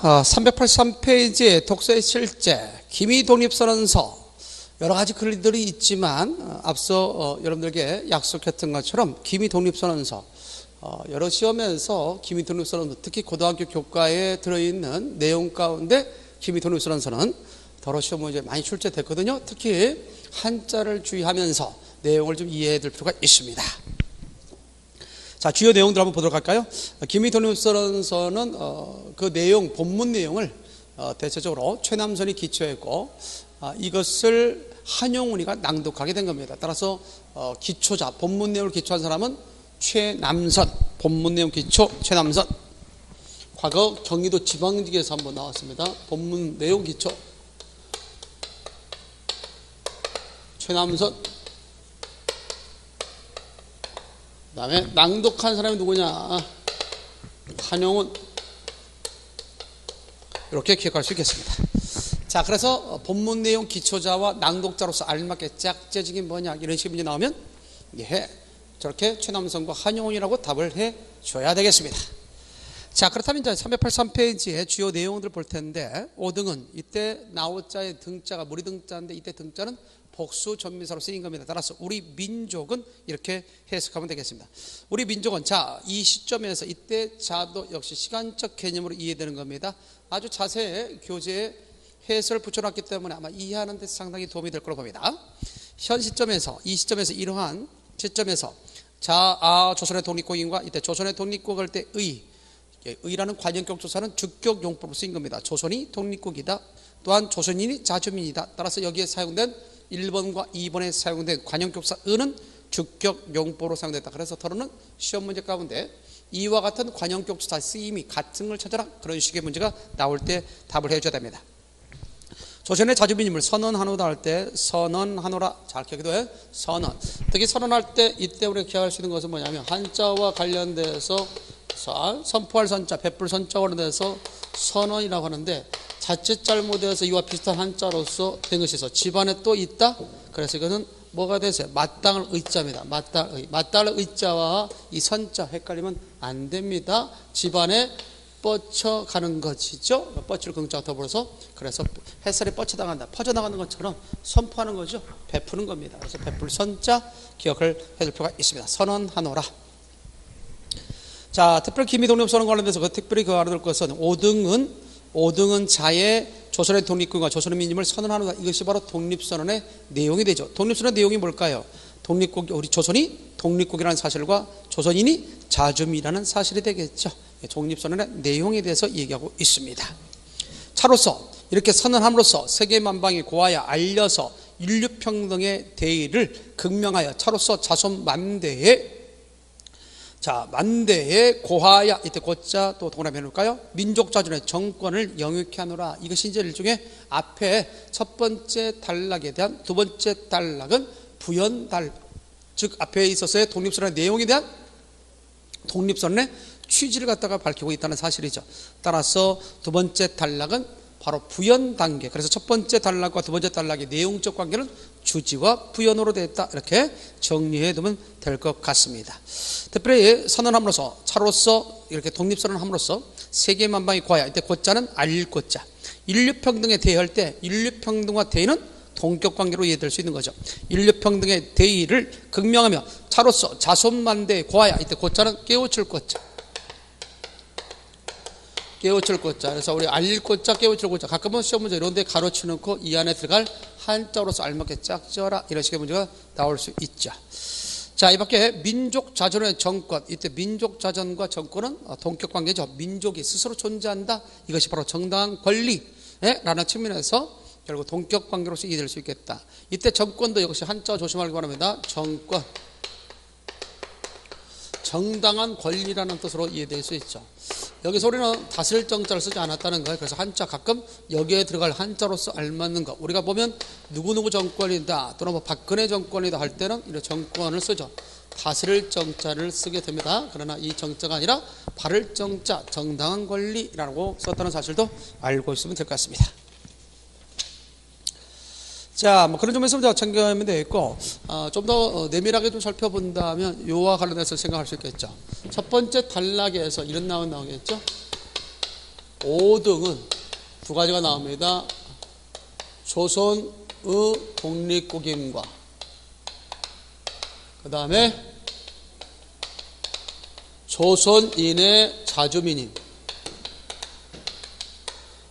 자, 383페이지의 독서의 실제 기미독립선언서 여러 가지 글들이 있지만 앞서 여러분들에게 약속했던 것처럼 기미독립선언서 여러 시험에서 기미독립선언서 특히 고등학교 교과에 들어있는 내용 가운데 기미독립선언서는 더러 시험 문제 많이 출제됐거든요. 특히 한자를 주의하면서 내용을 좀 이해해 둘 필요가 있습니다. 자, 주요 내용들 한번 보도록 할까요? 기미독립선언서는 그 내용, 본문 내용을 대체적으로 최남선이 기초했고 이것을 한용운이가 낭독하게 된 겁니다. 따라서 기초자, 본문 내용을 기초한 사람은 최남선, 본문 내용 기초 최남선. 과거 경기도 지방직에서 한번 나왔습니다. 본문 내용 기초 최남선. 그 다음에 낭독한 사람이 누구냐? 한용운. 이렇게 기억할 수 있겠습니다. 자, 그래서 본문 내용 기초자와 낭독자로서 알맞게 짝재직이 뭐냐 이런 식의 문제 나오면 저렇게 최남선과 한용운이라고 답을 해 줘야 되겠습니다. 자, 그렇다면 이제 383페이지의 주요 내용들을 볼 텐데 5등은 이때 나오자의 등자가 무리 등자인데 이때 등자는 복수 전미사로 쓰인 겁니다. 따라서 우리 민족은 이렇게 해석하면 되겠습니다. 우리 민족은 자, 이 시점에서 이때 자도 역시 시간적 개념으로 이해되는 겁니다. 아주 자세히 교재에 해설을 붙여놨기 때문에 아마 이해하는 데 상당히 도움이 될 거로 봅니다. 현 시점에서 이 시점에서 이러한 시점에서 자, 조선의 독립국인과 이때 조선의 독립국을 때 의라는 관용격 조사는 주격 용법으로 쓰인 겁니다. 조선이 독립국이다. 또한 조선인이 자주민이다. 따라서 여기에 사용된 1번과 2번에 사용된 관용격사 의는 주격 용법으로 사용됐다. 그래서 더러는 시험 문제 가운데 이와 같은 관용격사 쓰임이 같은 걸 찾아라. 그런 식의 문제가 나올 때 답을 해줘야 됩니다. 조선의 자주민임을 선언하노다 할 때 선언하노라 잘 기억해둬요. 선언. 특히 선언할 때 이때 우리가 기억할 수 있는 것은 뭐냐면 한자와 관련돼서 선포할 선자, 베풀 선자와 관련돼서 선언이라고 하는데 자칫 잘못해서 이와 비슷한 한자로서 된 것이 있어. 집안에 또 있다. 그래서 이거는 뭐가 되세요? 마땅할 의자입니다. 마땅할 의자와 이 선자 헷갈리면 안 됩니다. 집안에 뻗쳐가는 것이죠. 뻗칠 긍자와 더불어서 그래서 햇살이 뻗쳐나간다, 퍼져나가는 것처럼 선포하는 거죠. 베푸는 겁니다. 그래서 베풀 선자 기억을 해둘 필요가 있습니다. 선언하노라. 자, 특별 기미독립선언 관련돼서 특별히 알아둘 것은 5등은 자의 조선의 독립국과 조선의 민임을 선언하노다. 이것이 바로 독립선언의 내용이 되죠. 독립선언의 내용이 뭘까요? 독립국, 우리 조선이 독립국이라는 사실과 조선인이 자주민이라는 사실이 되겠죠. 독립선언의 내용에 대해서 얘기하고 있습니다. 차로서 이렇게 선언함으로써 세계만방이 고하여 알려서 인류평등의 대의를 극명하여 차로서 자손만대에 만대에 고하야 이때 고자 또 동그라미 해놓을까요? 민족자존의 정권을 영육케 하노라. 이것이 이제 일종의 앞에 첫 번째 단락에 대한 두 번째 단락은 부연단락, 즉 앞에 있어서의 독립선언의 내용에 대한 독립선언의 취지를 갖다가 밝히고 있다는 사실이죠. 따라서 두 번째 단락은 바로 부연 단계. 그래서 첫 번째 단락과 두 번째 단락의 내용적 관계는 주지와 부연으로 되어 있다. 이렇게 정리해 두면 될 것 같습니다. 특별히 선언함으로써 차로서 이렇게 독립선언함으로써 세계만방이 고하여 이때 고자는 알고자 인류평등에 대의할 때 인류평등과 대의는 동격관계로 이해될 수 있는 거죠. 인류평등의 대의를 극명하며 차로서 자손만대에 고하여 이때 고자는 깨우칠 고자 깨우칠 고자. 그래서 우리 알릴 고자, 깨우칠 고자. 가끔은 시험 문제 이런 데 가로치 놓고 이 안에 들어갈 한자로서 알맞게 짝지어라. 이런 식의 문제가 나올 수 있죠. 자, 이 밖에 민족 자존의 정권. 이때 민족 자존과 정권은 동격 관계죠. 민족이 스스로 존재한다. 이것이 바로 정당한 권리라는 측면에서 결국 동격 관계로서 이해될 수 있겠다. 이때 정권도 역시 한자 조심하기 바랍니다. 정권. 정당한 권리라는 뜻으로 이해될 수 있죠. 여기서 우리는 다스릴 정자를 쓰지 않았다는 거예요. 그래서 한자 가끔 여기에 들어갈 한자로서 알맞는 거. 우리가 보면 누구누구 정권이다 또는 뭐 박근혜 정권이다 할 때는 이런 정권을 쓰죠. 다스릴 정자를 쓰게 됩니다. 그러나 이 정자가 아니라 바를 정자, 정당한 권리라고 썼다는 사실도 알고 있으면 될 것 같습니다. 자, 뭐 그런 점에서 참고하면 되겠고, 좀 더 내밀하게 좀 살펴본다면 요와 관련해서 생각할 수 있겠죠. 첫 번째 단락에서 이런 나오겠죠. 5등은 두 가지가 나옵니다. 조선의 독립국임과 그 다음에 조선인의 자주민임.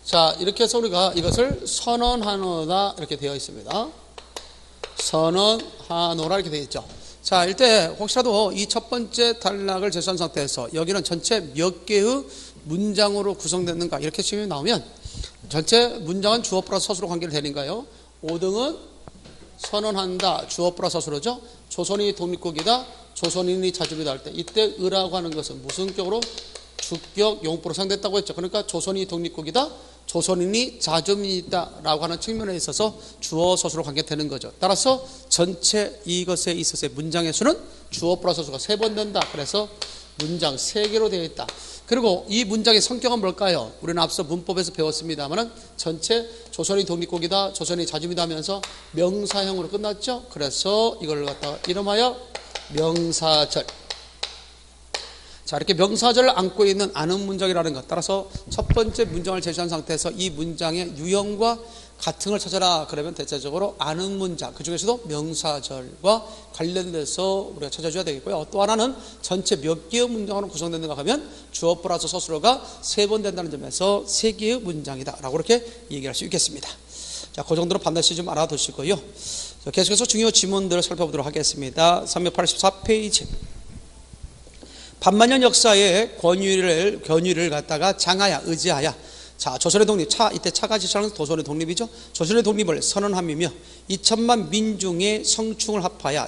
자, 이렇게 해서 우리가 이것을 선언하노다 이렇게 되어 있습니다. 선언하노라 이렇게 되어 있죠. 자, 일단 혹시라도 이 첫 번째 단락을 제시한 상태에서 여기는 전체 몇 개의 문장으로 구성됐는가 이렇게 질문이 나오면 전체 문장은 주어 플러스 서술로 관계를 되는가요? 5등은 선언한다, 주어 플러스 서술로죠. 조선이 독립국이다, 조선인이 자주민이다 할 때 이때 의라고 하는 것은 무슨 격으로? 주격 용법으로 사용됐다고 했죠. 그러니까 조선이 독립국이다, 조선인이 자주민이다 라고 하는 측면에 있어서 주어 서술로 관계되는 거죠. 따라서 전체 이것에 있어서의 문장의 수는 주어 플러스 서술가 3번 된다. 그래서 문장 3개로 되어 있다. 그리고 이 문장의 성격은 뭘까요? 우리는 앞서 문법에서 배웠습니다만 전체 조선이 독립국이다, 조선이 자주민이다 하면서 명사형으로 끝났죠. 그래서 이걸 갖다가 이름하여 명사절. 자, 이렇게 명사절을 안고 있는 아는 문장이라는 것. 따라서 첫 번째 문장을 제시한 상태에서 이 문장의 유형과 같은 걸 찾아라. 그러면 대체적으로 아는 문장, 그 중에서도 명사절과 관련돼서 우리가 찾아줘야 되겠고요. 또 하나는 전체 몇 개의 문장으로 구성되는가 하면 주어 플러스 서술어가 3번 된다는 점에서 3개의 문장이다 라고 이렇게 얘기할 수 있겠습니다. 자, 그 정도로 반드시 좀 알아두시고요. 자, 계속해서 중요 지문들을 살펴보도록 하겠습니다. 384페이지. 반만년 역사의 권위를 갖다가 장하야, 의지하야. 자, 조선의 독립, 이때 차가 지시하는 조선의 독립이죠. 조선의 독립을 선언함이며 2천만 민중의 성충을 합하여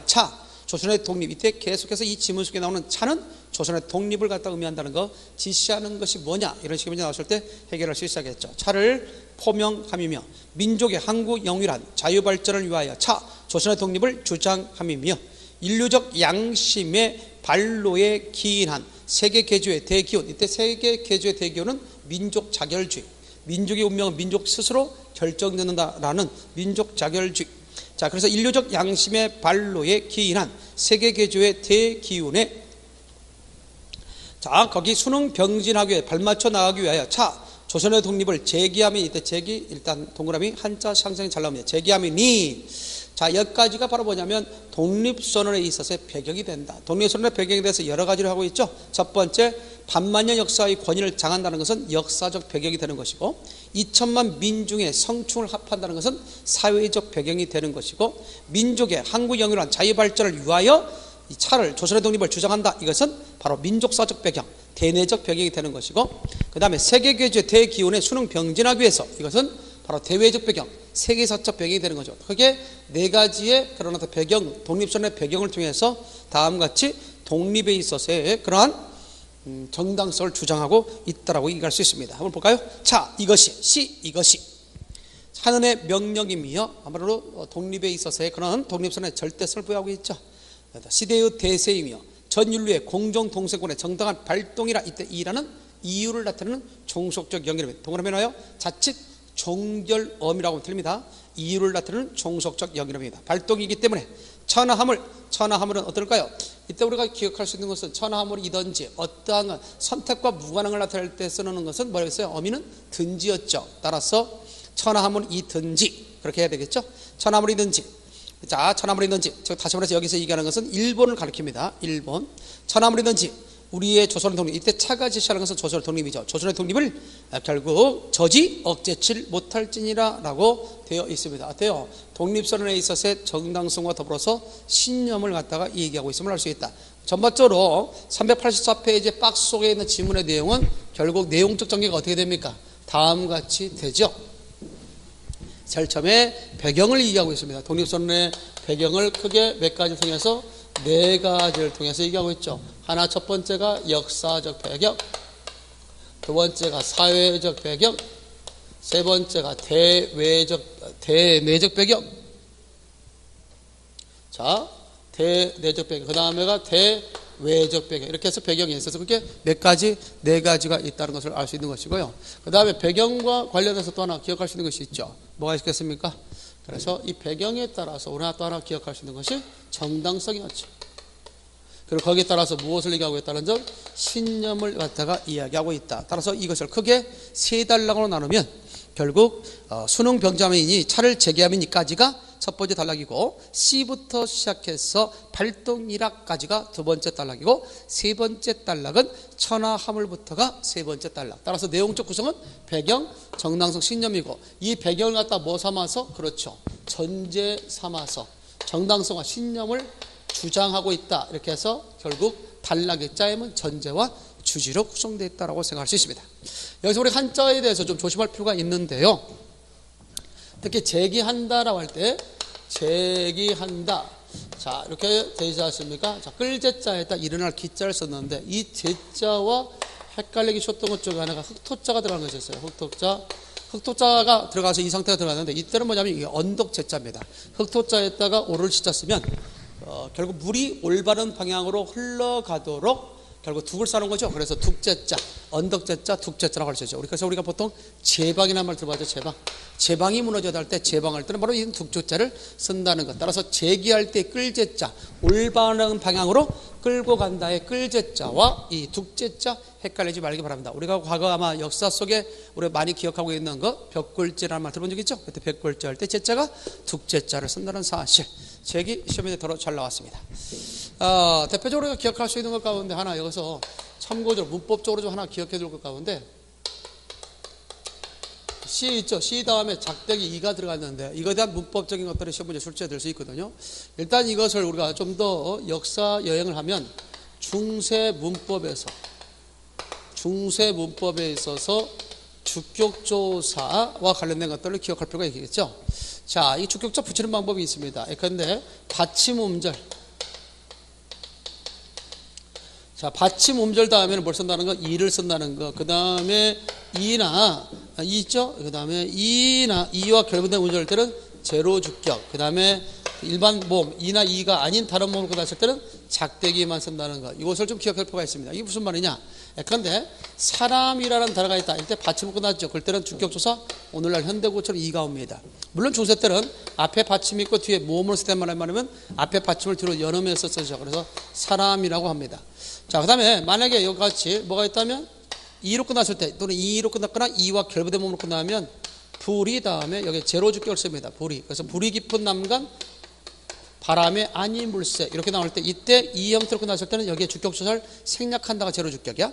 조선의 독립. 이때 계속해서 이 지문 속에 나오는 차는 조선의 독립을 갖다 의미한다는 거, 지시하는 것이 뭐냐 이런 식의 문제 나왔을 때 해결할 수 있어야겠죠. 차를 포명함이며 민족의 항구 영위란 자유발전을 위하여 조선의 독립을 주장함이며 인류적 양심의 발로에 기인한 세계 개조의 대기원. 이때 세계 개조의 대기원은 민족 자결주의. 민족의 운명은 민족 스스로 결정짓는다라는 민족 자결주의. 자, 그래서 인류적 양심의 발로에 기인한 세계 개조의 대기운에 자, 거기 수능 병진하기 위해 발맞춰 나가기 위하여 조선의 독립을 제기하면 이때 제기 일단 동그라미 한자 상상이 잘 나옵니다. 제기하면이 자, 여기까지가 바로 뭐냐면 독립선언에 있어서의 배경이 된다. 독립선언의 배경에 대해서 여러 가지를 하고 있죠. 첫 번째, 반만년 역사의 권위를 장한다는 것은 역사적 배경이 되는 것이고 2천만 민중의 성충을 합한다는 것은 사회적 배경이 되는 것이고 민족의 항구 영유한 자유발전을 위하여 이 차를 조선의 독립을 주장한다. 이것은 바로 민족사적 배경, 대내적 배경이 되는 것이고 그 다음에 세계개조의 대기운에 수능 병진하기 위해서 이것은 바로 대외적 배경, 세계사적 배경이 되는 거죠. 그게 네 가지의 그런 어떤 배경, 독립선의 배경을 통해서 다음과 같이 독립에 있어서의 그러한 정당성을 주장하고 있다라고 얘기할 수 있습니다. 한번 볼까요? 이것이 하늘의 명령이며 아무래도 독립에 있어서의 그런 독립선의 절대성을 부여하고 있죠. 시대의 대세이며 전 인류의 공정 동생권의 정당한 발동이라. 이때 이라는 이유를 나타내는 종속적 영역입니다. 동그라미 나와요. 자칫 종결어미라고 하면 틀립니다. 이유를 나타내는 종속적 영역입니다. 발동이기 때문에 천하하물은 어떨까요? 이때 우리가 기억할 수 있는 것은 천하하물이든지 어떠한 선택과 무관한 걸 나타낼 때 쓰는 것은 뭐라고 했어요? 어미는 든지였죠. 따라서 천하하물이든지 그렇게 해야 되겠죠. 천하하물이든지. 자, 천하하물이든지. 다시 말해서 여기서 얘기하는 것은 일본을 가리킵니다. 일본. 천하하물이든지 우리의 조선의 독립. 이때 차가 지시하는 것은 조선의 독립이죠. 조선의 독립을 결국 저지 억제칠 못할지니라 라고 되어 있습니다. 어때요? 독립선언에 있어서의 정당성과 더불어서 신념을 갖다가 얘기하고 있음을 알 수 있다. 전반적으로 384페이지 박스 속에 있는 지문의 내용은 결국 내용적 전개가 어떻게 됩니까? 다음과 같이 되죠. 제일 처음에 배경을 얘기하고 있습니다. 독립선언의 배경을 크게 몇 가지를 통해서 4가지를 통해서 얘기하고 있죠. 하나, 첫 번째가 역사적 배경, 두 번째가 사회적 배경, 세 번째가 대내적 배경. 자, 대내적 배경. 그 다음에가 대외적 배경. 이렇게 해서 배경이 있어서 그렇게 몇 가지, 4가지가 있다는 것을 알 수 있는 것이고요. 그 다음에 배경과 관련해서 또 하나 기억할 수 있는 것이 있죠. 뭐가 있겠습니까? 그래서 이 배경에 따라서 우리가 또 하나 기억할 수 있는 것이 정당성이었죠. 그리고 거기에 따라서 무엇을 얘기하고 있다는 점, 신념을 갖다가 이야기하고 있다. 따라서 이것을 크게 세 단락으로 나누면 결국 수능 병자민이 차를 재개함이니까지가 첫 번째 단락이고, C부터 시작해서 발동일학까지가 두 번째 단락이고, 세 번째 단락은 천하하물부터가 세 번째 단락. 따라서 내용적 구성은 배경, 정당성, 신념이고, 이 배경을 갖다 뭐 삼아서? 그렇죠, 전제 삼아서 정당성과 신념을 주장하고 있다. 이렇게 해서 결국 단락의 짜임은 전제와 주지로 구성되어 있다고 생각할 수 있습니다. 여기서 우리 한자에 대해서 좀 조심할 필요가 있는데요, 특히 제기한다라고 할 때 제기한다, 자 이렇게 되지 않습니까? 자, 끌제자에다 일어날 기자를 썼는데, 이 제자와 헷갈리기 쉬웠던 것 중에 하나가 흑토자가 들어간 것이었어요. 흑토자가 들어가서 이 상태가 들어갔는데, 이때는 뭐냐면 이게 언덕제자입니다. 흑토자에다가 오를 시자 쓰면 결국 물이 올바른 방향으로 흘러가도록 결국 둑을 쌓는 거죠. 그래서 둑제자, 언덕제자, 둑제자라고 할 수 있죠. 그래서 우리가 보통 제방이라는 말 들어봤죠. 제방이 무너져야 할 때, 제방할 때는 바로 이 둑조자를 쓴다는 것. 따라서 제기할 때 끌제자, 올바른 방향으로 끌고 간다의 끌제자와 이 둑제자 헷갈리지 말기 바랍니다. 우리가 과거 아마 역사 속에 우리가 많이 기억하고 있는 거, 벽골제라는 말 들어본 적 있죠? 그때 벽골제 할 때 제자가 둑제자를 쓴다는 사실, 제기 시험에 더러 잘 나왔습니다. 대표적으로 기억할 수 있는 것 가운데 하나, 여기서 참고적으로 문법적으로 좀 하나 기억해 둘 것 가운데, C 있죠? C 다음에 작대기 2가 들어갔는데, 이거에 대한 문법적인 것들이 시험 문제 출제될 수 있거든요. 일단 이것을 우리가 좀 더 역사 여행을 하면 중세 문법에 있어서 주격조사와 관련된 것들을 기억할 필요가 있겠죠. 자, 이 주격자 붙이는 방법이 있습니다. 그런데 받침음절, 자, 받침 음절 다음에는 뭘 쓴다는 거? 이를 쓴다는 거. 그 다음에 이나, 이 있죠? 그 다음에 이와 결부된 음절 때는 제로 주격. 그 다음에 일반 모음, 이나 이가 아닌 다른 모음을 끝났을 때는 작대기만 쓴다는 거. 이것을 좀 기억할 필요가 있습니다. 이게 무슨 말이냐? 그런데 사람이라는 단어가 있다. 이때 받침을 끝났죠. 그럴 때는 주격조사, 오늘날 현대고처럼 이가 옵니다. 물론 중세 때는 앞에 받침이 있고 뒤에 모음을 쓸 때만 말하면 앞에 받침을 뒤로 연음해서 쓰죠. 그래서 사람이라고 합니다. 자, 그 다음에 만약에 여기 같이 뭐가 있다면 2로 끝났을 때, 또는 2로 끝났거나 2와 결부된 몸으로 끝나면 불이 다음에 여기 제로 주격을 씁니다. 불이. 그래서 불이 깊은 남간, 바람에 아니 물새 이렇게 나올 때, 이때 이 형태로 끝났을 때는 여기에 주격조사를 생략한다가 제로 주격이야.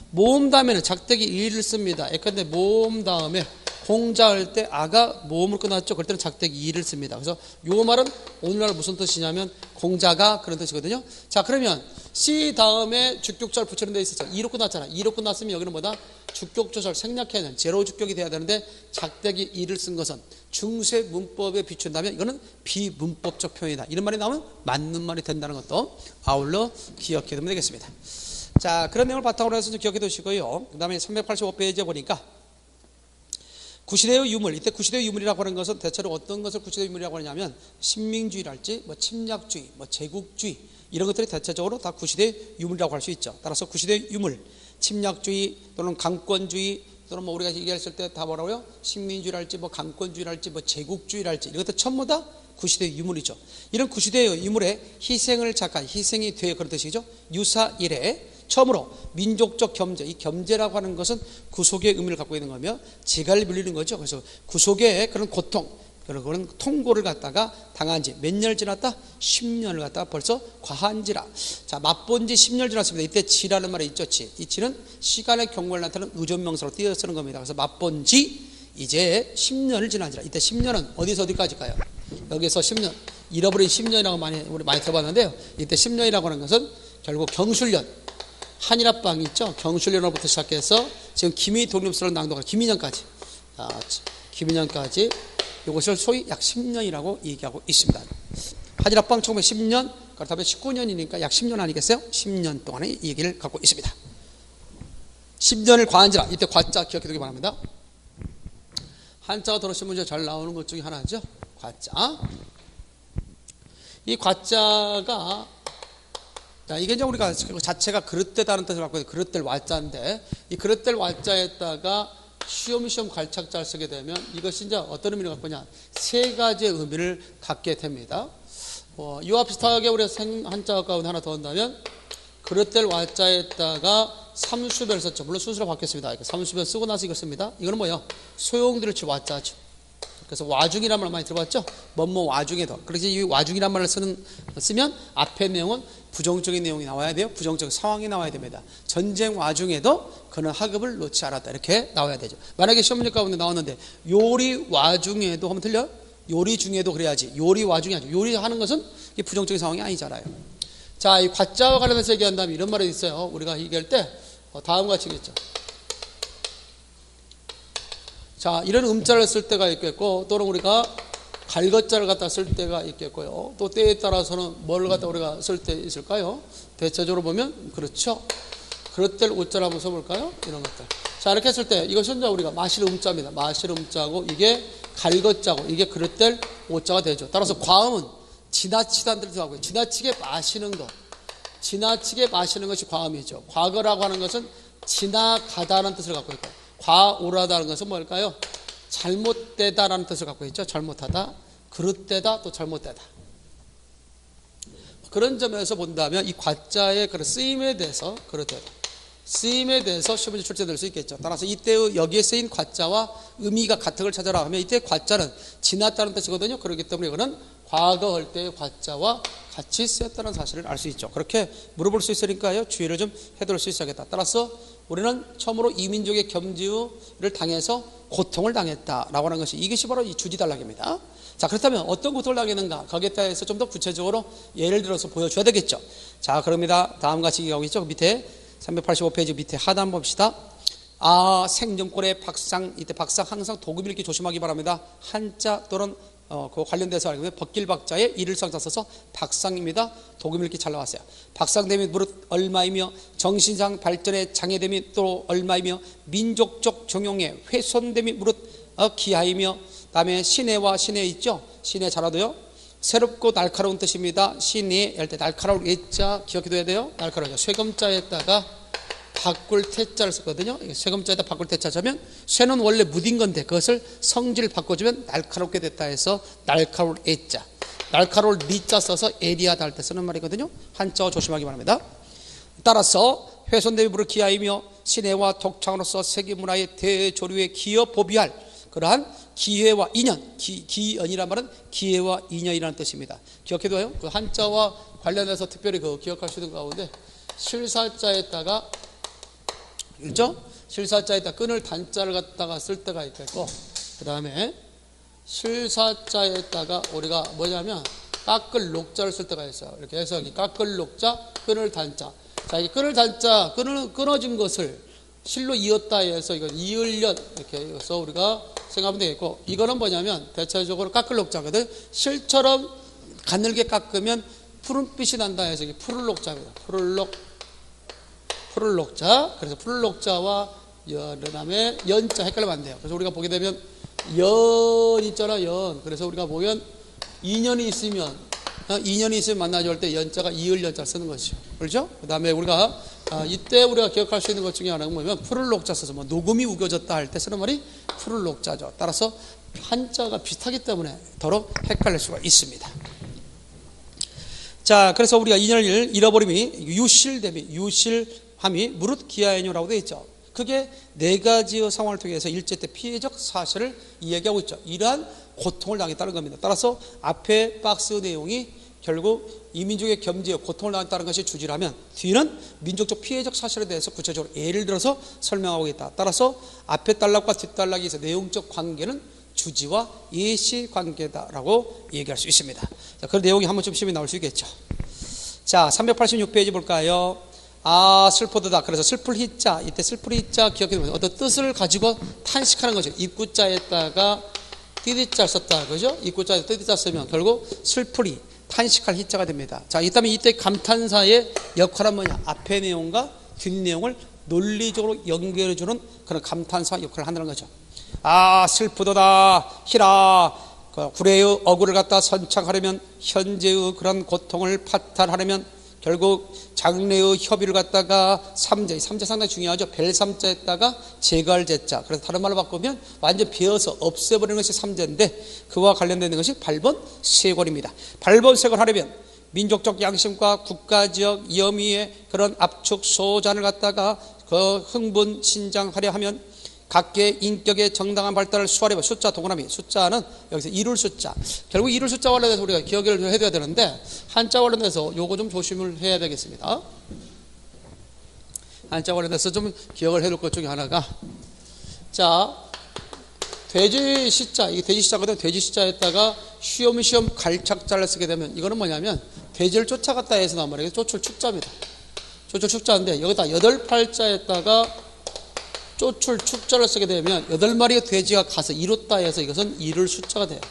모음 다음에는 작대기 1을 씁니다. 그런데 모음 다음에 공자할 때 아가 모음으로 끝났죠. 그럴 때는 작대기 2를 씁니다. 그래서 요 말은 오늘날 무슨 뜻이냐면 공자가 그런 뜻이거든요. 자, 그러면 C 다음에 주격조사를 붙이는 데 있어서 2로 끝났잖아. 2로 끝났으면 여기는 뭐다? 주격조사를 생략해야 되는, 제로 주격이 돼야 되는데 작대기 2를 쓴 것은 중세 문법에 비춘다면 이거는 비문법적 표현이다. 이런 말이 나오면 맞는 말이 된다는 것도 아울러 기억해 두면 되겠습니다. 자, 그런 내용을 바탕으로 해서 좀 기억해 두시고요. 그 다음에 385페이지에 보니까 구시대의 유물, 이때 구시대의 유물이라고 하는 것은 대체로 어떤 것을 구시대의 유물이라고 하냐면 신민주의랄지 뭐 침략주의, 뭐 제국주의 이런 것들이 대체적으로 다 구시대의 유물이라고 할 수 있죠. 따라서 구시대의 유물, 침략주의 또는 강권주의 또는 뭐 우리가 얘기했을 때 다 뭐라고요? 식민주의랄지 뭐 강권주의랄지 뭐 제국주의랄지 이런 것들 전부 다 구시대의 유물이죠. 이런 구시대의 유물에 희생을 작한, 희생이 돼 그런 뜻이죠. 유사 이래 처음으로 민족적 겸재, 이 겸재라고 하는 것은 구속의 의미를 갖고 있는 거며 재갈을 빌리는 거죠. 그래서 구속의 그런 고통, 그런 통고를 갖다가 당한 지 몇 년 지났다? 10년을 갖다가 벌써 과한지라. 자, 맛본 지 10년 지났습니다. 이때 지라는 말이 있죠. 이 지는 시간의 경과를 나타내는 의존명사로 띄어 쓰는 겁니다. 그래서 맛본 지 이제 10년을 지난지라. 이때 10년은 어디서 어디까지 가요? 여기서 10년, 잃어버린 10년이라고 우리 많이 들어봤는데요. 이때 10년이라고 하는 것은 결국 경술련, 한일합방이 있죠. 경술련으로부터 시작해서 지금 김희 독립설을 낭독한 김인영까지, 김인영까지 이것을 소위 약 10년이라고 얘기하고 있습니다. 한일합방 1910년, 그렇다면 19년이니까 약 10년 아니겠어요? 10년 동안의 얘기를 갖고 있습니다. 10년을 과한지라. 이때 과자 기억해 두기 바랍니다. 한자가 들으신 문제 잘 나오는 것 중에 하나죠. 과자. 이 과자가, 자, 이게 이제 우리가 자체가 그릇되다는 뜻을 갖고 있는 그릇될 왈자인데, 이 그릇될 왈자에다가 시험시험 갈착자를 쓰게 되면 이것이 이제 어떤 의미를 갖고 있냐? 세 가지의 의미를 갖게 됩니다. 이와 비슷하게 우리가 한자 가운데 하나 더 한다면 그릇될 와자에다가 삼수변을 썼죠. 물론 순수로 바뀌었습니다. 그러니까 삼수변 쓰고 나서 이걸 씁니다. 이거는 뭐예요? 소용들을 치 와자죠. 그래서 와중이란 말 많이 들어봤죠? 뭐뭐 와중에도. 그래서 이 와중이란 말을 쓰면 앞에 내용은 부정적인 내용이 나와야 돼요. 부정적 상황이 나와야 됩니다. 전쟁 와중에도 그는 학업을 놓지 않았다. 이렇게 나와야 되죠. 만약에 시험 문제 가운데 나왔는데 요리 와중에도 하면 틀려? 요리 중에도 그래야지. 요리 와중에 하죠. 요리하는 것은 이게 부정적인 상황이 아니잖아요. 자, 이 과자와 관련해서 얘기한다면 이런 말이 있어요. 우리가 얘기할 때 다음과 같이 있겠죠. 자, 이런 음자를 쓸 때가 있겠고, 또는 우리가 갈것자를 갖다 쓸 때가 있겠고요. 또 때에 따라서는 뭘 갖다 우리가 쓸 때 있을까요? 대체적으로 보면 그렇죠. 그릇될 오자를 한번 써볼까요? 이런 것들. 자, 이렇게 했을 때 이것은 우리가 마실 음자입니다. 마실 음자고 이게 갈것자고 이게 그릇될 오자가 되죠. 따라서 과음은 지나치다는 뜻을 하고요. 지나치게 마시는 것. 지나치게 마시는 것이 과음이죠. 과거라고 하는 것은 지나가다는 뜻을 갖고 있고, 과오라다는 것은 뭘까요? 잘못되다라는 뜻을 갖고 있죠. 잘못하다, 그릇되다, 또 잘못되다. 그런 점에서 본다면 이 과자의 그런 쓰임에 대해서 그릇되다, 쓰임에 대해서 시험문제 출제될 수 있겠죠. 따라서 이때의 여기에 쓰인 과자와 의미가 같은 걸 찾아라 하면 이때 과자는 지났다는 뜻이거든요. 그렇기 때문에 이거는 과거할 때의 과자와 같이 쓰였다는 사실을 알 수 있죠. 그렇게 물어볼 수 있으니까요. 주의를 좀 해둘 수 있어야겠다. 따라서 우리는 처음으로 이민족의 겸지를 당해서 고통을 당했다라고 하는 것이 이것이 바로 이 주지달락입니다. 자, 그렇다면 어떤 고통을 당했는가? 거기에 대해서 좀 더 구체적으로 예를 들어서 보여줘야 되겠죠. 자, 그럽니다. 다음과 같이 얘기하고 있죠. 밑에 385페이지 밑에 하단 봅시다. 생정골의 박상, 이때 박상 항상 도금 읽기 조심하기 바랍니다. 한자 또는 그 관련돼서 알고 있는 벗길박자에 일을상자 써서 박상입니다. 도금 읽기 잘 나왔어요. 박상됨이 무릇 얼마이며 정신상 발전에 장애됨이 또 얼마이며 민족적 정용에 훼손됨이 무릇 기하이며, 다음에 신해와 신해 있죠. 신해 잘 알아둬요. 새롭고 날카로운 뜻입니다. 신해 할 때 날카로운 예자 기억해둬야 돼요. 날카로워요. 쇠금자에다가 바꿀 태자를 썼거든요. 쇠금자에다 바꿀 태자 하면 쇠는 원래 무딘 건데 그것을 성질을 바꿔주면 날카롭게 됐다 해서 날카로울 애자, 날카로울 리자 써서 에리하다 할 때 쓰는 말이거든요. 한자어 조심하기 바랍니다. 따라서 훼손됨이 무릇 기하이며 신해와 독창으로서 세계문화의 대조류에 기여 보비할 그러한 기회와 인연, 기연이란 말은 기회와 인연이라는 뜻입니다. 기억해둬요. 그 한자와 관련해서 특별히 그 기억할 수 있는 가운데 실사자에다가 그렇죠? 실사자에다 끈을 단자를 갖다가 쓸 때가 있겠고, 그 다음에 실사자에다가 우리가 뭐냐면 깎을 녹자를 쓸 때가 있어요. 이렇게 해서 여기 깎을 녹자, 끈을 단자. 자, 이 끈을 단자, 끊어진 것을 실로 이었다 해서 이거 이을련 이렇게 해서 우리가 생각하면 되겠고, 이거는 뭐냐면 대체적으로 깎을 녹자거든. 실처럼 가늘게 깎으면 푸른빛이 난다 해서 이게 푸를 녹자입니다. 푸를 녹자. 그래서 푸를 녹자와 그다음에 연자 헷갈리면 안 돼요. 그래서 우리가 보게 되면 연 있잖아, 연. 그래서 우리가 보면 인연이 있으면 만나줄 때 연자가 이을 연자 쓰는 것이죠. 그렇죠? 그다음에 우리가 이때 우리가 기억할 수 있는 것 중에 하나가 뭐냐면 푸를 녹자 써서 뭐 녹음이 우겨졌다 할 때 쓰는 말이 푸를 녹자죠. 따라서 한자가 비슷하기 때문에 더러 헷갈릴 수가 있습니다. 자, 그래서 우리가 인연을 잃어버림이 유실함이 무릇 기하연유라고 되어 있죠. 그게 네 가지의 상황을 통해서 일제 때 피해적 사실을 이야기하고 있죠. 이러한 고통을 당했다는 겁니다. 따라서 앞에 박스 내용이 결국 이민족의 겸지에 고통을 당했다는 것이 주지라면 뒤는 민족적 피해적 사실에 대해서 구체적으로 예를 들어서 설명하고 있다. 따라서 앞에 단락과 뒷단락에 있어 내용적 관계는 주지와 예시 관계다라고 얘기할 수 있습니다. 자, 그 내용이 한 번쯤 시험에 나올 수 있겠죠. 자, 386페이지 볼까요? 슬프다. 그래서 슬플 히자, 이때 슬플 히자 기억해두면 어떤 뜻을 가지고 탄식하는 거죠. 입구자에다가 띠디자를 썼다, 그죠? 입구자에 띠디자 쓰면 결국 슬플이 탄식할 히자가 됩니다. 자, 이때 감탄사의 역할은 뭐냐? 앞의 내용과 뒷 내용을 논리적으로 연결해주는 그런 감탄사 역할을 한다는 거죠. 슬프도다 히라. 구례의 어구를 갖다 선창하려면, 현재의 그런 고통을 파탄하려면 결국 장래의 협의를 갖다가 삼재 상당히 중요하죠. 벨삼자에다가 제갈 제자. 그래서 다른 말로 바꾸면 완전 베어서 없애버리는 것이 삼재인데 그와 관련되는 것이 발본세골입니다. 발본세골 하려면 민족적 양심과 국가적 염의의 그런 압축 소잔을 갖다가 그 흥분 신장하려 하면 각계의 인격의 정당한 발달을 수하려면 숫자 동그라미, 숫자는 여기서 이룰 숫자, 결국 이룰 숫자 관련해서 우리가 기억을 해둬야 되는데 한자 관련해서 요거 좀 조심을 해야 되겠습니다. 한자 관련해서 좀 기억을 해둘 것 중에 하나가, 자, 돼지 시자, 이게 돼지 시자거든. 돼지 시자에다가 쉬엄쉬엄 갈착자를 쓰게 되면 이거는 뭐냐면 돼지를 쫓아갔다 해서 나온 말이에요. 쫓을 축자입니다. 쫓을 축자인데 여기다 8팔자에다가 쫓을 축자를 쓰게 되면 8마리의 돼지가 가서 이뤘다 해서 이것은 이룰 숫자가 돼요.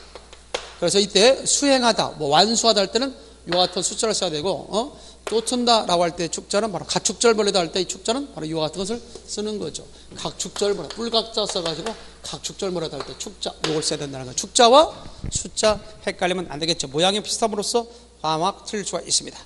그래서 이때 수행하다, 뭐 완수하다 할 때는 이와 같은 숫자를 써야 되고, 쫓은다 라고 할 때 축자는 바로 각축절벌레다 할 때 이 축자는 바로 이와 같은 것을 쓰는 거죠. 각축절벌레, 뿔각자 써가지고 각축절벌레다 할 때 축자, 이걸 써야 된다는 거예요. 축자와 숫자 헷갈리면 안 되겠죠. 모양이 비슷함으로써 아마 틀릴 수가 있습니다.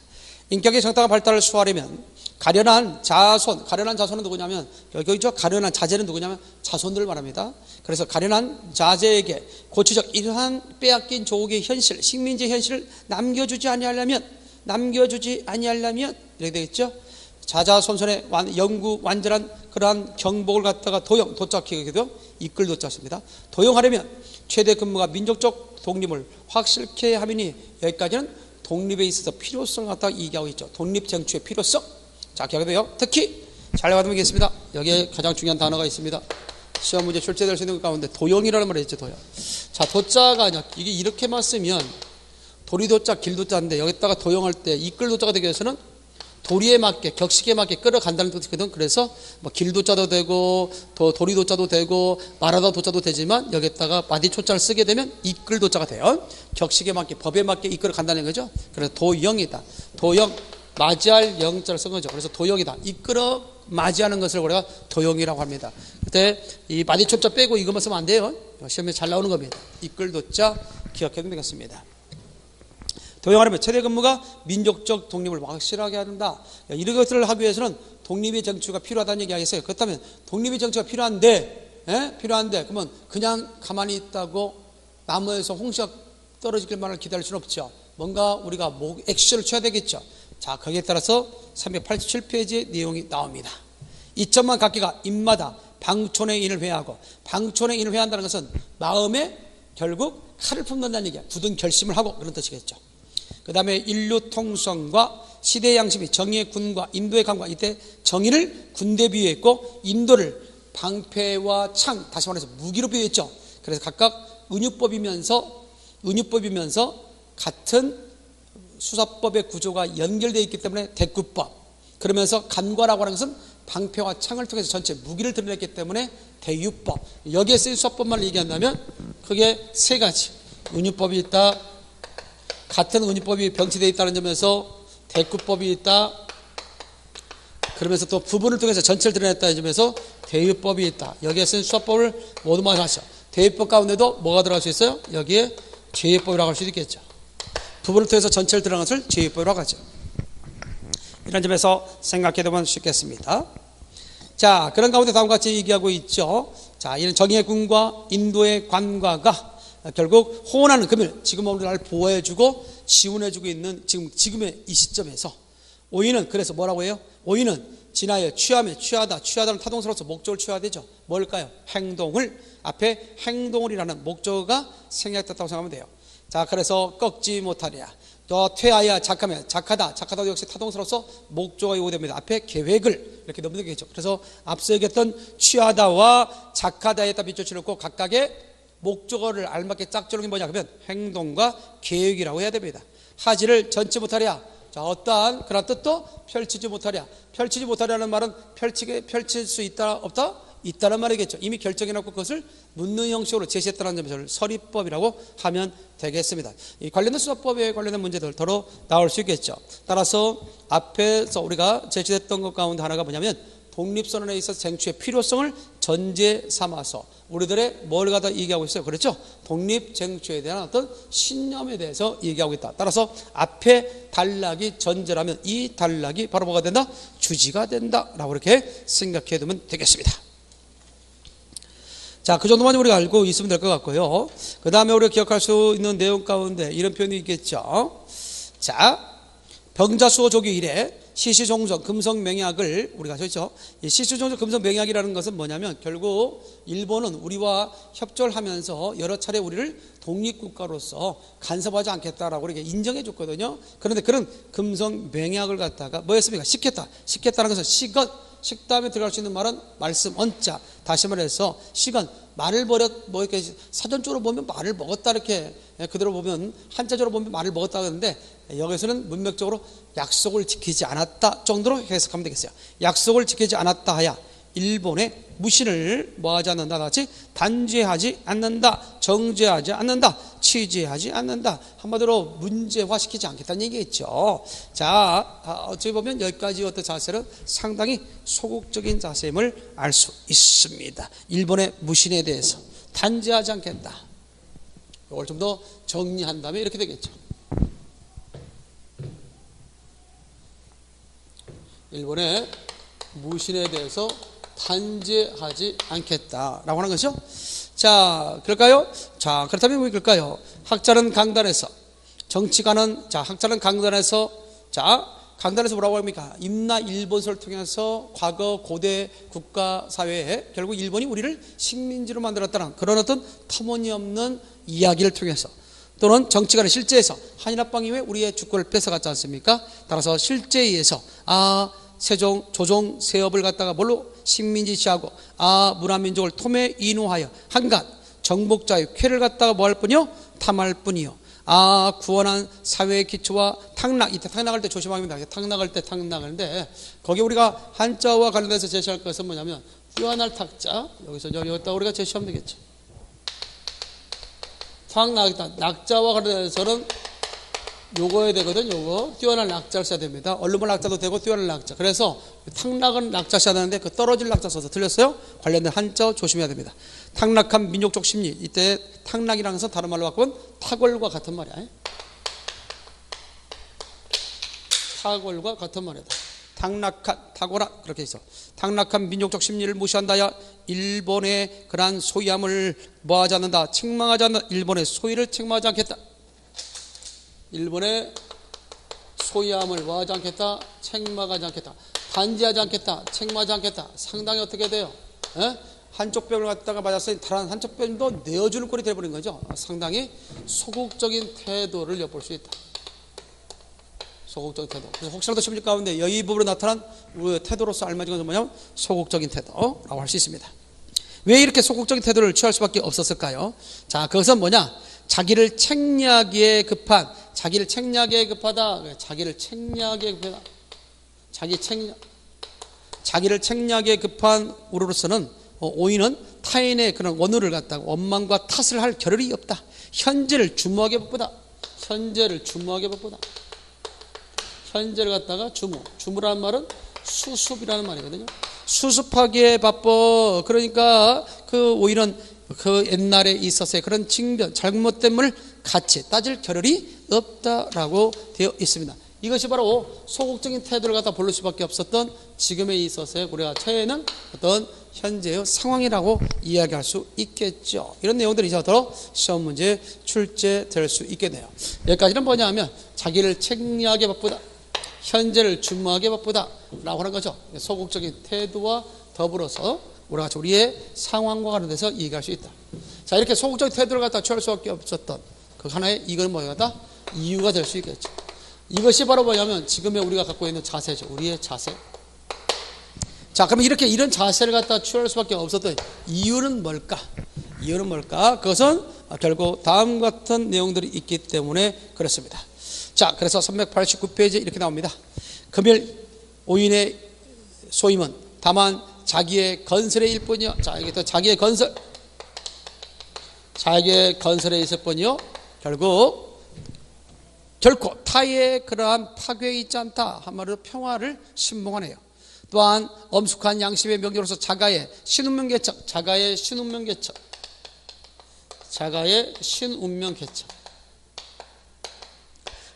인격의 정당한 발달을 수하려면 가련한 자손은 누구냐면, 여기죠. 가련한 자제는 누구냐면 자손들을 말합니다. 그래서 가련한 자제에게 고치적 이러한 빼앗긴 조국의 현실, 식민지 현실을 남겨주지 아니하려면 이렇게 되겠죠. 자자손손의 영구 완전한 그러한 경복을 갖다가 도착하기도 이끌 도착습니다. 도용하려면 최대 근무가 민족적 독립을 확실케 하면이, 여기까지는 독립에 있어서 필요성을 갖다가 얘기하고 있죠. 독립 쟁취의 필요성. 자, 기억해둬요. 특히 잘 받으면 겠습니다. 여기에 가장 중요한 단어가 있습니다. 시험 문제 출제될 수 있는 것 가운데 도용이라는 말이 있죠. 도용. 자, 도자가 아니야. 이게 이렇게만 쓰면 도리도자, 길도자인데 여기다가 도용할 때 이끌도자가 되기 위해서는 도리에 맞게, 격식에 맞게 끌어간다는 뜻이거든. 그래서 뭐 길도자도 되고 도리도자도 되고 말하다 도자도 되지만 여기다가 마디초자를 쓰게 되면 이끌도자가 돼요. 격식에 맞게, 법에 맞게 이끌어간다는 거죠. 그래서 도영이다. 도영, 맞이할 영자를 쓴 거죠. 그래서 도영이다. 이끌어 맞이하는 것을 우리가 도영이라고 합니다. 그때 이 마디초자 빼고 이것만 쓰면 안 돼요. 시험에 잘 나오는 겁니다. 이끌도자 기억해두면 되겠습니다. 도용하려면 최대 근무가 민족적 독립을 확실하게 한다. 이런 것들을 하기 위해서는 독립의 쟁취가 필요하다는 얘기 하겠어요. 그렇다면 독립의 쟁취가 필요한데 그러면 그냥 가만히 있다고 나무에서 홍시가 떨어지길만을 기다릴 수는 없죠. 뭔가 우리가 액션을 취해야 되겠죠. 자, 거기에 따라서 387페이지의 내용이 나옵니다. 이점만 각기가 입마다 방촌의 인을 회하고, 방촌의 인을 회한다는 것은 마음에 결국 칼을 품는다는 얘기야. 굳은 결심을 하고 그런 뜻이겠죠. 그 다음에 인류 통성과 시대의 양심이 정의의 군과 인도의 강과, 이때 정의를 군대 비유했고 인도를 방패와 창, 다시 말해서 무기로 비유했죠. 그래서 각각 은유법이면서 같은 수사법의 구조가 연결되어 있기 때문에 대구법, 그러면서 간과라고 하는 것은 방패와 창을 통해서 전체 무기를 드러냈기 때문에 대유법. 여기에 쓰인 수사법만 얘기한다면 그게 세 가지. 은유법이 있다, 같은 은유법이 병치되어 있다는 점에서 대구법이 있다, 그러면서 또 부분을 통해서 전체를 드러냈다는 점에서 대유법이 있다. 여기에 쓴 수사법을 모두만 하셔. 대유법 가운데도 뭐가 들어갈 수 있어요? 여기에 죄유법이라고 할 수도 있겠죠. 부분을 통해서 전체를 드러난 것을 죄유법이라고 하죠. 이런 점에서 생각해보면 쉽겠습니다. 자, 그런 가운데 다음과 같이 얘기하고 있죠. 자, 이런 정의의 군과 인도의 관과가 결국 호언하는 금일, 지금 우리를 보호해주고 지원해주고 있는 지금의 이 시점에서 오인은, 그래서 뭐라고 해요? 오인은 지나여 취하다는 타동사로서 목적을 취해야 되죠. 뭘까요? 행동을, 앞에 행동을이라는 목적어가 생략됐다고 생각하면 돼요. 자, 그래서 꺾지 못하랴, 또 퇴하여 작하다도 역시 타동사로서 목적어가 요구됩니다. 앞에 계획을 이렇게 넣으면 되겠죠. 그래서 앞서 얘기했던 취하다와 작하다에다 빗줄을 놓고 각각의 목적어를 알맞게 짝지르는 게 뭐냐 그러면 행동과 계획이라고 해야 됩니다. 하지를 전치 못하랴, 자, 어떠한 그런 뜻도 펼치지 못하랴. 펼치지 못하랴는 말은 펼칠 수 있다 없다? 있다는 말이겠죠. 이미 결정해놓고 그것을 묻는 형식으로 제시했다는 점에서 서리법이라고 하면 되겠습니다. 이 관련된 수사법에 관련된 문제들 더러 나올 수 있겠죠. 따라서 앞에서 우리가 제시됐던 것 가운데 하나가 뭐냐면 독립선언에 있어서 쟁취의 필요성을 전제 삼아서 우리들의 뭘 갖다 얘기하고 있어요. 그렇죠? 독립 쟁취에 대한 어떤 신념에 대해서 얘기하고 있다. 따라서 앞에 단락이 전제라면 이 단락이 바로 뭐가 된다? 주지가 된다라고 이렇게 생각해 두면 되겠습니다. 자, 그 정도만 우리가 알고 있으면 될 것 같고요. 그 다음에 우리가 기억할 수 있는 내용 가운데 이런 표현이 있겠죠. 자, 병자수호 조기 이래 시시종종 금성명약을 우리가 했죠. 이 시시종종 금성명약이라는 것은 뭐냐면 결국 일본은 우리와 협조를 하면서 여러 차례 우리를 독립국가로서 간섭하지 않겠다라고 이렇게 인정해 줬거든요. 그런데 그런 금성명약을 갖다가 뭐였습니까? 식겠다는 것은 식다음에 들어갈 수 있는 말은 말씀 언자. 다시 말해서 시간 말을 뭐 이렇게 사전적으로 보면 말을 먹었다 이렇게 그대로 보면 한자적으로 보면 말을 먹었다 그러는데 여기서는 문맥적으로 약속을 지키지 않았다 정도로 해석하면 되겠어요. 약속을 지키지 않았다 하야 일본의 무신을 뭐하지 않는다, 같이 단죄하지 않는다, 정죄하지 않는다, 취재하지 않는다. 한마디로 문제화시키지 않겠다는 얘기겠죠. 자, 어찌 보면 여기까지 어떤 자세는 상당히 소극적인 자세임을 알 수 있습니다. 일본의 무신에 대해서 단죄하지 않겠다. 이걸 좀 더 정리한다면 이렇게 되겠죠. 일본의 무신에 대해서 단죄하지 않겠다라고 하는 것이죠. 자, 그럴까요? 자, 그렇다면 왜 그럴까요? 학자는 강단에서, 정치가는, 자, 학자는 강단에서, 자, 강단에서 뭐라고 합니까? 임나 일본서를 통해서 과거 고대 국가 사회에 결국 일본이 우리를 식민지로 만들었다는 그런 어떤 터무니없는 이야기를 통해서, 또는 정치가는 실제에서 한일합방 이후에 우리의 주권을 뺏어갔지 않습니까? 따라서 실제에서 세종, 조종, 세업을 갖다가 뭘로 식민지시하고 문화민족을 토매 인후하여 한간 정복자의 쾌를 갖다가 뭐 할 뿐이요? 탐할 뿐이요. 구원한 사회의 기초와 탕락, 이때 탕락할 때 조심합니다. 탕락할 때 탕락하는데 거기 우리가 한자와 관련해서 제시할 것은 뭐냐면 뛰어날 탁자, 여기서 여기다 우리가 제시하면 되겠죠. 탕락이다. 낙자와 관련해서는 요거에 되거든. 요거 뛰어난 낙자를 써야 됩니다. 얼룩말 낙자도 되고 뛰어난 낙자. 그래서 탕락은 낙자 써야 되는데 그 떨어질 낙자 써서 틀렸어요. 관련된 한자 조심해야 됩니다. 탕락한 민족적 심리, 이때 탕락이라는 것은 다른 말로 바꾸면 탁월과 같은 말이야. 탁월과 같은 말이다. 탕락한, 탁월한, 그렇게 있어. 탕락한 민족적 심리를 무시한다야 일본의 그러한 소유함을 뭐하지 않는다, 책망하지 않는다. 일본의 소유를 책망하지 않겠다. 일본의 소유함을 뭐하지 않겠다, 책망하지 않겠다. 단죄하지 않겠다, 책망하지 않겠다. 상당히 어떻게 돼요? 한쪽 뼈를 갖다가 맞았으니 다른 한쪽 뼈도 내어주는 꼴이 되어버린 거죠. 상당히 소극적인 태도를 엿볼 수 있다. 소극적인 태도. 그래서 혹시라도 심리 가운데 이 부분으로 나타난 우리의 태도로서 알맞은 것은 뭐냐면 소극적인 태도라고 할 수 있습니다. 왜 이렇게 소극적인 태도를 취할 수밖에 없었을까요? 자, 그것은 뭐냐? 자기를 책략에 급한, 자기를 책략에 급하다. 자기를 책략에 급하다. 자기를 책략에 급한 우로로서는 오인은 타인의 그런 원우를 갖다가 원망과 탓을 할 겨를이 없다. 현재를 주무하게 바쁘다. 현재를 주무하게 바쁘다. 현재를 갖다가 주무라는 말은 수습이라는 말이거든요. 수습하기에 바빠. 그러니까 그 오인은 그 옛날에 있었어요. 그런 징변, 잘못됨을 같이 따질 겨를이 없다라고 되어 있습니다. 이것이 바로 소극적인 태도를 갖다 보일 수밖에 없었던 지금에 있어서의 우리가 처해는 어떤 현재의 상황이라고 이야기할 수 있겠죠. 이런 내용들이 이제 더러 시험 문제에 출제될 수 있게 돼요. 여기까지는 뭐냐면 자기를 책략에 바쁘다, 현재를 주무하게 바쁘다 라고 하는 거죠. 소극적인 태도와 더불어서 우리의 상황과 관련돼서 이해할 수 있다. 자, 이렇게 소극적인 태도를 갖다 취할 수밖에 없었던 그 하나의 이건 뭐다? 이유가 될 수 있겠죠. 이것이 바로 뭐냐면 지금의 우리가 갖고 있는 자세죠. 우리의 자세. 자, 그러면 이렇게 이런 자세를 갖다 취할 수밖에 없었던 이유는 뭘까? 이유는 뭘까? 그것은 결국 다음 같은 내용들이 있기 때문에 그렇습니다. 자, 그래서 389페이지에 이렇게 나옵니다. 금일 오인의 소임은 다만 자기의 건설의 일뿐이요. 자, 이게 또 자기의 건설. 자기의 건설에 있을 뿐이요. 결코 타의 그러한 파괴에 있지 않다. 한마디로 평화를 신봉하네요. 또한 엄숙한 양심의 명제로서 자가의 신운명 개척. 자가의 신운명 개척. 자가의 신운명 개척.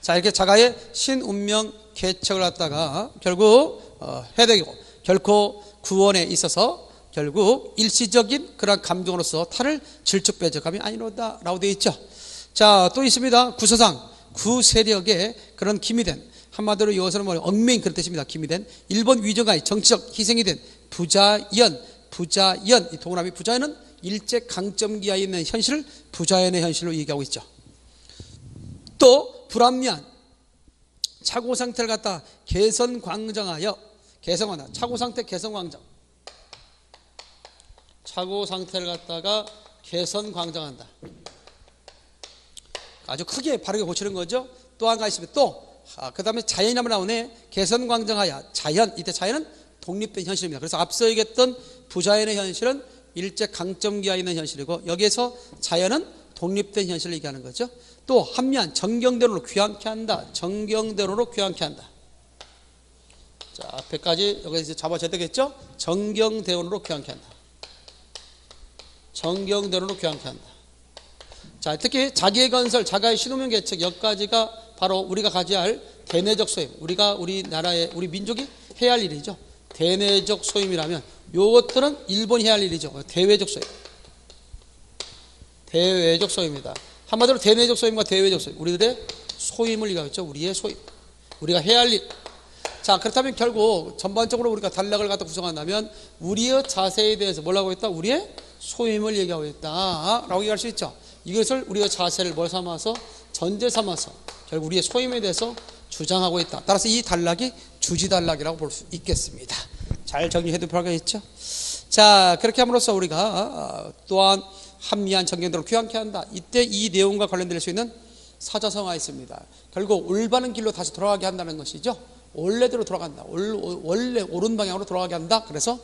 자, 이렇게 자가의 신운명 개척을 갖다가 결국 해야 되고 결코 구원에 있어서 결국 일시적인 그런 감정으로서 타를 질척배척함이 아니로다 라고 되어 있죠. 자, 또 있습니다. 구서상 구세력의 그런 기미 된 한마디로 이것은 뭐 얽매인 그런 뜻입니다. 김이 된 일본 위정가의 정치적 희생이 된 부자연 이 동그라미 부자연은 일제 강점기하에 있는 현실을 부자연의 현실로 얘기하고 있죠. 또 불합리한 차고 상태를 갖다 개선광장하여 개선광장 차고 상태 개선광장 차고 상태를 갖다가 개선광장한다. 아주 크게 바르게 고치는 거죠. 또 한 가지 있습니다. 그 다음에 자연이 한번 나오네. 개선광장하여 자연, 이때 자연은 독립된 현실입니다. 그래서 앞서 얘기했던 부자연의 현실은 일제 강점기하에 있는 현실이고 여기에서 자연은 독립된 현실을 얘기하는 거죠. 또 합리한 정경대로로 귀환케 한다. 정경대로로 귀환케 한다. 자, 앞에까지 여기서 잡아줘야 되겠죠. 정경대원으로 귀환케 한다. 정경대로로 귀환케 한다. 자, 특히 자기의 건설, 자가의 신호명 계책 여기까지가 바로 우리가 가져야 할 대내적 소임. 우리나라의 우리 민족이 해야 할 일이죠. 대내적 소임이라면 요것들은 일본이 해야 할 일이죠. 대외적 소임. 대외적 소임입니다. 한마디로 대내적 소임과 대외적 소임. 우리들의 소임을 얘기하겠죠. 우리의 소임. 우리가 해야 할 일. 자, 그렇다면 결국 전반적으로 우리가 단락을 갖다 구성한다면 우리의 자세에 대해서 뭐라고 했다? 우리의 소임을 얘기하고 있다. 라고 얘기할 수 있죠. 이것을 우리의 자세를 뭘 삼아서? 전제 삼아서 결국 우리의 소임에 대해서 주장하고 있다. 따라서 이 단락이 주지단락이라고 볼 수 있겠습니다. 잘 정리해둘 필요가 있죠. 자, 그렇게 함으로써 우리가 또한 합리한 정경대로 귀환케 한다. 이때 이 내용과 관련될 수 있는 사자성어가 있습니다. 결국 올바른 길로 다시 돌아가게 한다는 것이죠. 원래대로 돌아간다. 원래 옳은 방향으로 돌아가게 한다. 그래서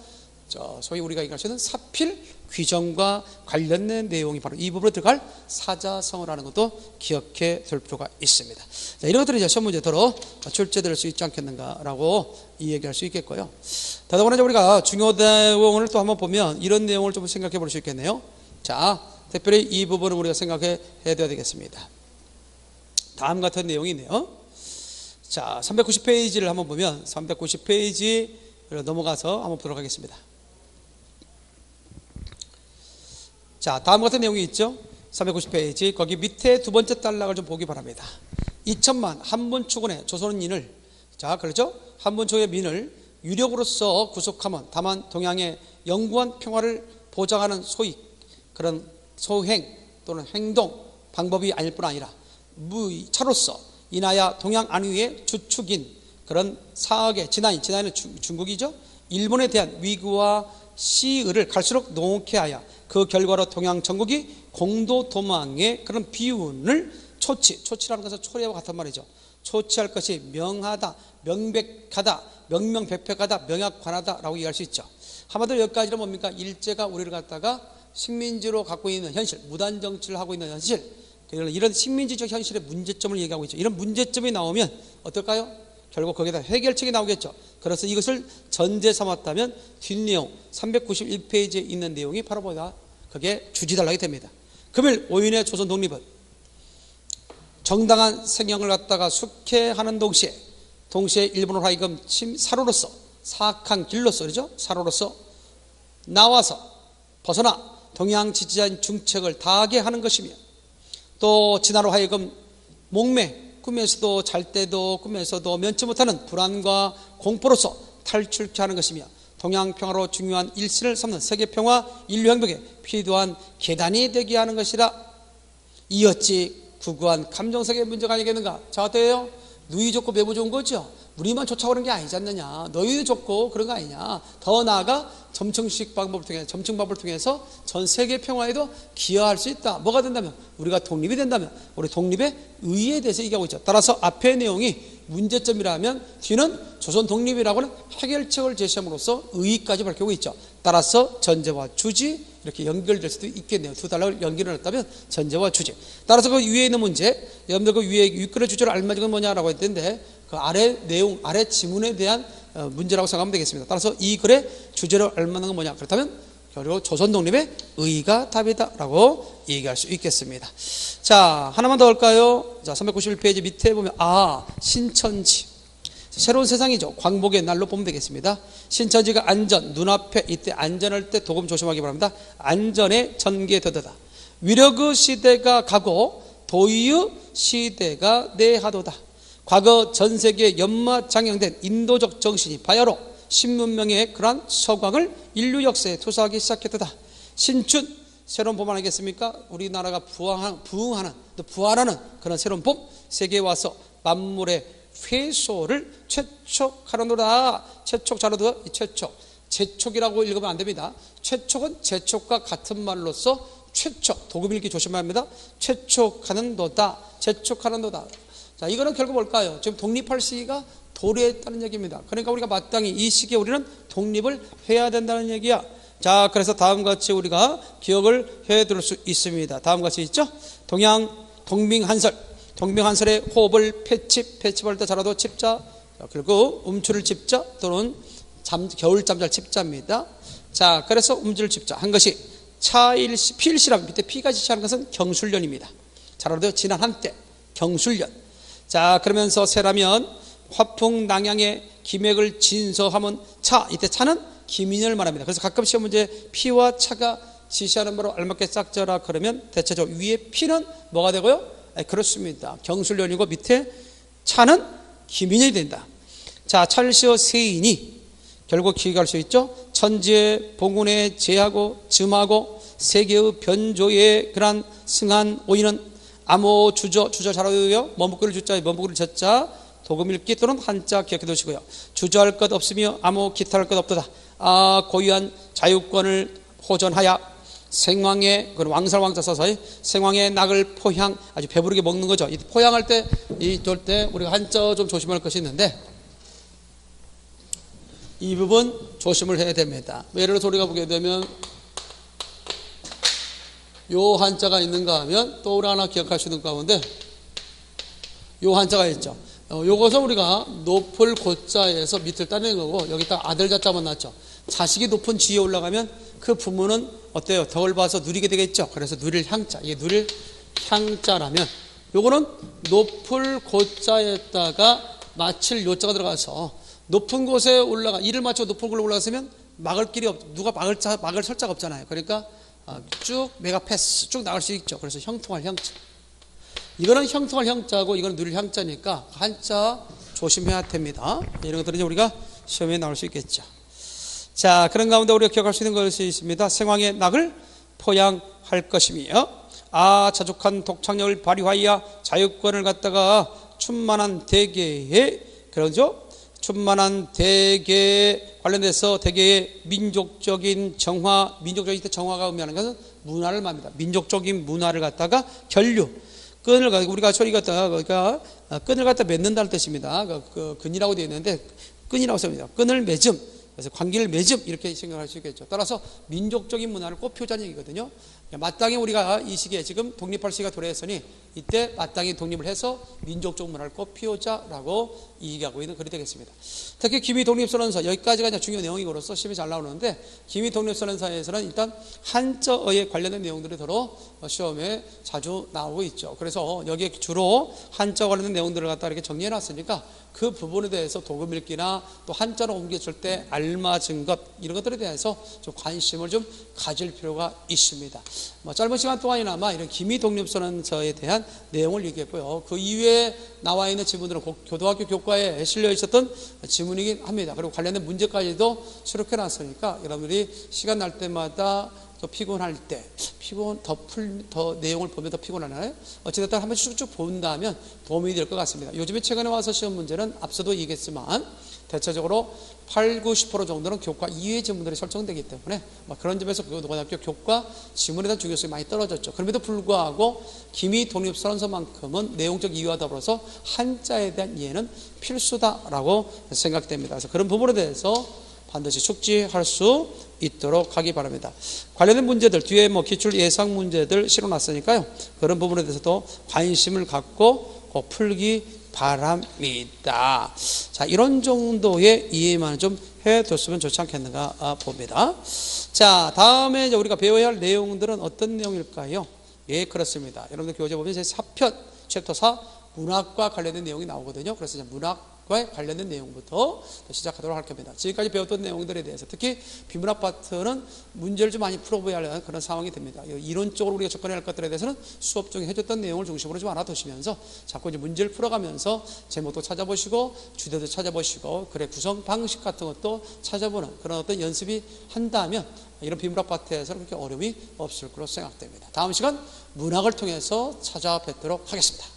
소위 우리가 얘기할 수 있는 사필 규정과 관련된 내용이 바로 이 부분으로 들어갈 사자성어라는 것도 기억해 둘 필요가 있습니다. 자, 이런 것들이 이제 시험 문제도로 출제될 수 있지 않겠는가라고 이 얘기할 수 있겠고요. 더더군다나 우리가 중요 내용을 또 한번 보면 이런 내용을 좀 생각해 볼 수 있겠네요. 자, 특별히 이 부분을 우리가 생각해 해야 되겠습니다. 다음 같은 내용이 있네요. 자, 390페이지를 한번 보면 390페이지를 넘어가서 한번 보도록 하겠습니다. 자, 다음 같은 내용이 있죠. 390페이지 거기 밑에 두 번째 단락을 좀 보기 바랍니다. 2천만 한문초군의 조선인을 자, 그렇죠? 한문초의 민을 유력으로서 구속하면 다만 동양의 영구한 평화를 보장하는 소익 그런 소행 또는 행동 방법이 아닐 뿐 아니라 차로서 인하여 동양 안위의 주축인 그런 사학의 진화인은 중국이죠. 일본에 대한 위구와 시의를 갈수록 농케 하여 그 결과로 동양 전국이 공도 도망의 그런 비운을 초치라는 것은 초래와 같은 말이죠. 초치할 것이 명하다, 명백하다, 명명백백하다, 명약관하다라고 얘기할 수 있죠. 한마디로 여기까지는 뭡니까? 일제가 우리를 갖다가 식민지로 갖고 있는 현실, 무단정치를 하고 있는 현실, 이런 식민지적 현실의 문제점을 얘기하고 있죠. 이런 문제점이 나오면 어떨까요? 결국 거기에다 해결책이 나오겠죠. 그래서 이것을 전제 삼았다면 뒷내용 391페이지에 있는 내용이 바로 뭐다? 그게 주지단락이 됩니다. 금일 오윤의 조선 독립은 정당한 생명을 갖다가 숙해하는 동시에 일본으로 하여금 사로로서 사악한 길로서 그렇죠? 사로로서 나와서 벗어나 동양 지지한 중책을 다하게 하는 것이며 또 진화로 하여금 꿈에서도 잘 때도 꿈에서도 면치 못하는 불안과 공포로서 탈출케 하는 것이며 동양 평화로 중요한 일신을 삼는 세계 평화 인류 행복에 필요한 계단이 되게 하는 것이라. 이 어찌 구구한 감정색의 문제가 아니겠는가? 자, 어때요? 누이 좋고 매부 좋은 거죠. 우리만 쫓아오는 게 아니지 않느냐. 너희도 좋고 그런 거 아니냐. 더 나아가 점층식 방법을 통해 점층법을 통해서 전 세계 평화에도 기여할 수 있다. 뭐가 된다면 우리가 독립이 된다면 우리 독립의 의의에 대해서 얘기하고 있죠. 따라서 앞의 내용이 문제점이라면 뒤는 조선 독립이라고는 해결책을 제시함으로써 의의까지 밝히고 있죠. 따라서 전제와 주지 이렇게 연결될 수도 있겠네요. 두 단락을 연결을 했다면 전제와 주지. 따라서 그 위에 있는 문제, 여러분들 그 위에 윗글의 주제를 알맞은 뭐냐라고 했는데 그 아래 내용, 아래 지문에 대한 문제라고 생각하면 되겠습니다. 따라서 이 글의 주제를 알맞는 건 뭐냐? 그렇다면 결국 조선 독립의 의의가 답이다라고 얘기할 수 있겠습니다. 자, 하나만 더 할까요? 자, 391페이지 밑에 보면 신천지. 새로운 세상이죠. 광복의 날로 보면 되겠습니다. 신천지가 안전, 눈앞에 이때 안전할 때 도금 조심하기 바랍니다. 안전에 전개되도다. 위력의 시대가 가고 도의의 시대가 내하도다. 과거 전 세계에 연마장양된 인도적 정신이 바야로 신문명의 그러한 서광을 인류 역사에 투사하기 시작했다. 신춘, 새로운 봄 아니겠습니까? 우리나라가 부흥하는 또 부활하는 그런 새로운 봄, 세계에 와서 만물의 회소를 최촉하려노라. 최촉 자로도 최촉, 재촉이라고 읽으면 안 됩니다. 최촉은 재촉과 같은 말로서 최촉, 도금 읽기 조심해야 합니다. 최촉하는도다, 재촉하는도다. 자, 이거는 결국 뭘까요? 지금 독립할 시기가 도래했다는 얘기입니다. 그러니까 우리가 마땅히 이 시기에 우리는 독립을 해야 된다는 얘기야. 자, 그래서 다음과 같이 우리가 기억을 해둘 수 있습니다. 다음과 같이 있죠? 동빙한설, 동빙한설의 호흡을 패칩할 때 자라도 칩자, 그리고 음추를 칩자 또는 겨울잠잘 칩자입니다. 자, 그래서 음주를 칩자 한 것이 차일시, 필시라고 밑에 피가 지시하는 것은 경술련입니다. 자라도 지난 한때 경술련. 자, 그러면서 세라면 화풍낭양의 기맥을 진서하면 차, 이때 차는 기민을 말합니다. 그래서 가끔 시험 문제 피와 차가 지시하는 바로 알맞게 짝져라 그러면 대체적으로 위에 피는 뭐가 되고요? 그렇습니다. 경술련이고 밑에 차는 기민이 된다. 자, 찰시어 세인이 결국 기획할 수 있죠. 천지의 봉운에 제하고 즘하고 세계의 변조에 그런 승한 오이는 암호 주저 자라도요. 머뭇글 주자 머뭇글 젖자 도금 읽기 또는 한자 기억해 두시고요. 주저할 것 없으며 암호 기타할 것 없도다. 고유한 자유권을 호전하여 생황의 왕살 왕자 써서 생황의 낙을 포향, 아주 배부르게 먹는 거죠. 이 포향할 때 이럴 때 우리가 한자 좀 조심할 것이 있는데 이 부분 조심을 해야 됩니다. 예를 들어서 우리가 보게 되면 요 한자가 있는가 하면 또 우리 하나 기억할 수 있는 가운데 요 한자가 있죠. 요것은 우리가 높을 고자에서 밑을 따내는 거고 여기다 아들 자자만 났죠. 자식이 높은 지위에 올라가면 그 부모는 어때요? 덕을 봐서 누리게 되겠죠. 그래서 누릴 향자, 이게 누릴 향자라면 요거는 높을 고자에다가 마칠 요자가 들어가서 높은 곳에 올라가 일을 마치고 높은 곳에 올라갔으면 막을 길이 누가 막을 설자가 없잖아요. 그러니까 쭉 메가패스 쭉 나갈 수 있죠. 그래서 형통할 형자. 이거는 형통할 형자고 이거는 누릴 향자니까 한자 조심해야 됩니다. 이런 것들은 이제 우리가 시험에 나올 수 있겠죠. 자, 그런 가운데 우리가 기억할 수 있는 것이 있습니다. 생황의 낙을 포양할 것이며 자족한 독창력을 발휘하여 자유권을 갖다가 충만한 대계에 그러죠. 충만한 대계에 관련돼서 대계의 민족적인 정화, 민족적인 정화가 의미하는 것은 문화를 말합니다. 민족적인 문화를 갖다가 견류, 끈을 가지고 우리가 소리 갖다가 그러니까 끈을 갖다 맺는다는 뜻입니다. 그 근이라고 되어 있는데 끈이라고 씁니다. 끈을 맺음, 그래서 관계를 맺음 이렇게 생각할 수 있겠죠. 따라서 민족적인 문화를 꽃피우자는 얘기거든요. 마땅히 우리가 이 시기에 지금 독립할 시기가 도래했으니 이때 마땅히 독립을 해서 민족적 문화를 꽃피우자라고 얘기하고 있는 글이 되겠습니다. 특히 기미 독립선언서 여기까지가 이제 중요한 내용이로서 시험이 잘 나오는데 기미 독립선언서에서는 일단 한자어에 관련된 내용들이 더러 시험에 자주 나오고 있죠. 그래서 여기에 주로 한자 관련된 내용들을 갖다 이렇게 정리해 놨으니까 그 부분에 대해서 도금 읽기나 또 한자로 옮겼을 때 알맞은 것 이런 것들에 대해서 좀 관심을 좀 가질 필요가 있습니다. 짧은 시간 동안이나마 이런 기미 독립선언서에 대한 내용을 얘기했고요. 그 이외에 나와 있는 지문들은 교도학교 교과에 실려 있었던 지문이긴 합니다. 그리고 관련된 문제까지도 수록해 놨으니까 여러분들이 시간 날 때마다 또 피곤할 때 더 내용을 보면 더 피곤하나요? 어찌됐든 한번 쭉쭉 본다면 도움이 될 것 같습니다. 요즘에 최근에 와서 시험 문제는 앞서도 얘기했지만 대체적으로 8, 90% 정도는 교과 이외의 지문들이 설정되기 때문에 그런 점에서 고등학교 교과 지문에 대한 중요성이 많이 떨어졌죠. 그럼에도 불구하고 기미 독립선언서만큼은 내용적 이유와 더불어서 한자에 대한 이해는 필수다라고 생각됩니다. 그래서 그런 부분에 대해서 반드시 숙지할 수 있도록 하기 바랍니다. 관련된 문제들 뒤에 기출 예상 문제들 실어놨으니까요. 그런 부분에 대해서도 관심을 갖고 풀기 바랍니다. 자, 이런 정도의 이해만 좀 해뒀으면 좋지 않겠는가 봅니다. 자, 다음에 이제 우리가 배워야 할 내용들은 어떤 내용일까요? 예, 그렇습니다. 여러분들 교재 보면 제 4편 챕터 4 문학과 관련된 내용이 나오거든요. 그래서 이제 문학 파트과 관련된 내용부터 시작하도록 할 겁니다. 지금까지 배웠던 내용들에 대해서 특히 비문학 파트는 문제를 좀 많이 풀어봐야 하는 그런 상황이 됩니다. 이론적으로 우리가 접근해야 할 것들에 대해서는 수업 중에 해줬던 내용을 중심으로 좀 알아두시면서 자꾸 이제 문제를 풀어가면서 제목도 찾아보시고 주제도 찾아보시고 글의 구성 방식 같은 것도 찾아보는 그런 어떤 연습이 한다면 이런 비문학 파트에서는 그렇게 어려움이 없을 것으로 생각됩니다. 다음 시간 문학을 통해서 찾아뵙도록 하겠습니다.